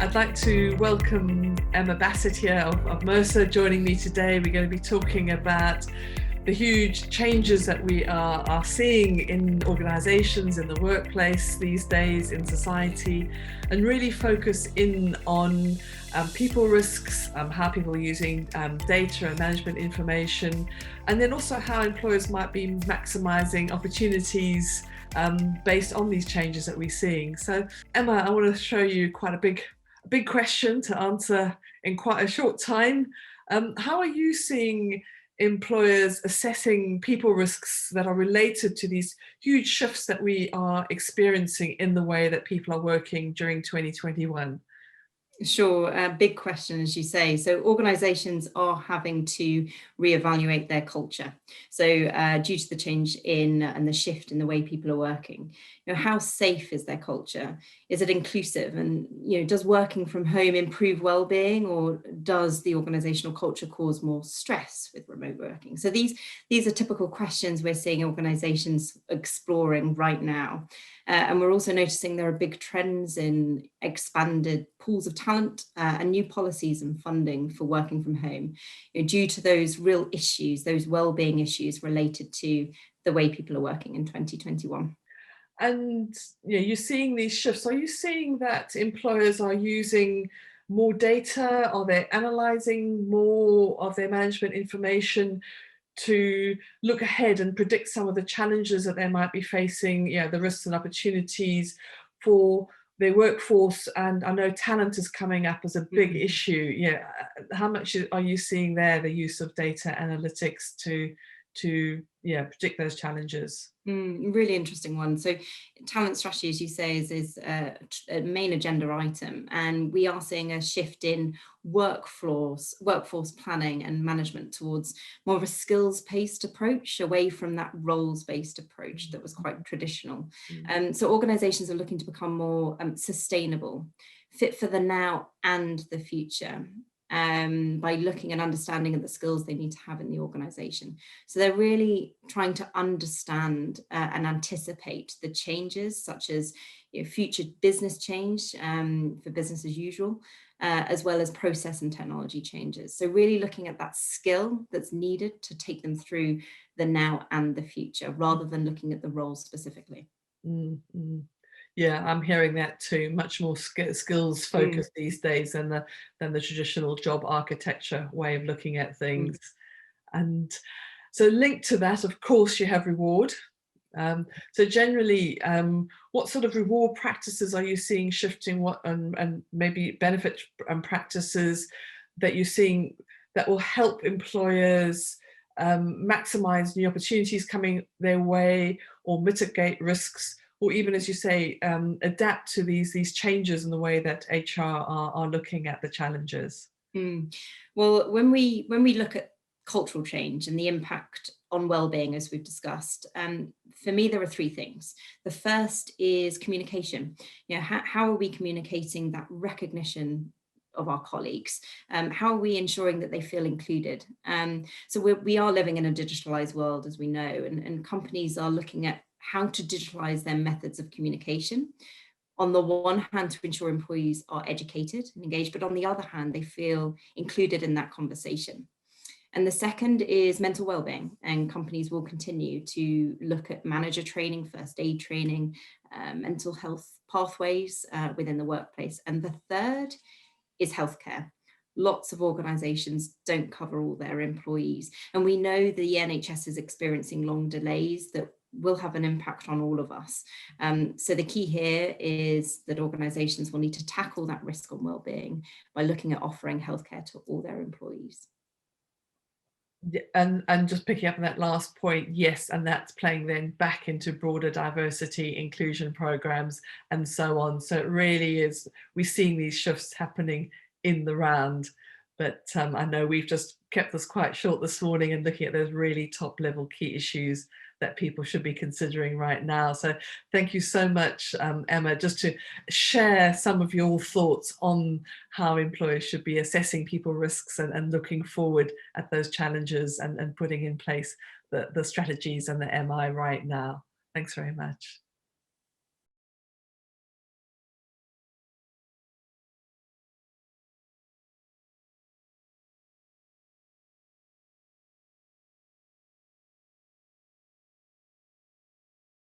I'd like to welcome Emma Bassett here of Mercer joining me today. We're going to be talking about the huge changes that we are seeing in organisations, in the workplace these days, in society, and really focus in on people risks, how people are using data and management information, and then also how employers might be maximising opportunities based on these changes that we're seeing. So Emma, I want to show you quite a big question to answer in quite a short time. How are you seeing employers assessing people risks that are related to these huge shifts that we are experiencing in the way that people are working during 2021? Sure, big question, as you say. So organisations are having to reevaluate their culture. So due to the change in and the shift in the way people are working, how safe is their culture? Is it inclusive? And does working from home improve well-being, or does the organisational culture cause more stress with remote working? So these are typical questions we're seeing organisations exploring right now. And we're also noticing there are big trends in expanded pools of talent and new policies and funding for working from home, due to those real issues, those well-being issues related to the way people are working in 2021. And you're seeing these shifts. Are you seeing that employers are using more data? Are they analysing more of their management information to look ahead and predict some of the challenges that they might be facing, the risks and opportunities for their workforce? And I know talent is coming up as a big issue. How much are you seeing there, the use of data analytics to predict those challenges? Really interesting one. So talent strategy, as you say, is a main agenda item, and we are seeing a shift in workforce planning and management towards more of a skills-based approach, away from that roles-based approach that was quite traditional. So organisations are looking to become more sustainable, fit for the now and the future, by looking and understanding of the skills they need to have in the organisation. So they're really trying to understand and anticipate the changes, such as future business change for business as usual, as well as process and technology changes. So really looking at that skill that's needed to take them through the now and the future, rather than looking at the role specifically. Mm-hmm. Yeah, I'm hearing that too. Much more skills focused these days than the traditional job architecture way of looking at things. And so linked to that, of course, you have reward. So generally, what sort of reward practices are you seeing shifting? What and maybe benefit and practices that you're seeing that will help employers maximize new opportunities coming their way, or mitigate risks, or even, as you say, adapt to these changes in the way that HR are looking at the challenges? Well, when we look at cultural change and the impact on well-being, as we've discussed, for me there are three things. The first is communication. How are we communicating that recognition of our colleagues? How are we ensuring that they feel included? So we are living in a digitalized world, as we know, and companies are looking at how to digitalize their methods of communication. On the one hand, to ensure employees are educated and engaged, but on the other hand, they feel included in that conversation. And the second is mental well-being, and companies will continue to look at manager training, first aid training, mental health pathways within the workplace. And the third is healthcare. Lots of organisations don't cover all their employees, and we know the NHS is experiencing long delays that will have an impact on all of us. So the key here is that organisations will need to tackle that risk on well-being by looking at offering healthcare to all their employees. And just picking up on that last point, yes, and that's playing then back into broader diversity, inclusion programs, and so on. So it really is, we're seeing these shifts happening in the round. But I know we've just kept this quite short this morning and looking at those really top level key issues that people should be considering right now. So thank you so much, Emma, just to share some of your thoughts on how employers should be assessing people risks and looking forward at those challenges and putting in place the strategies and the MI right now. Thanks very much.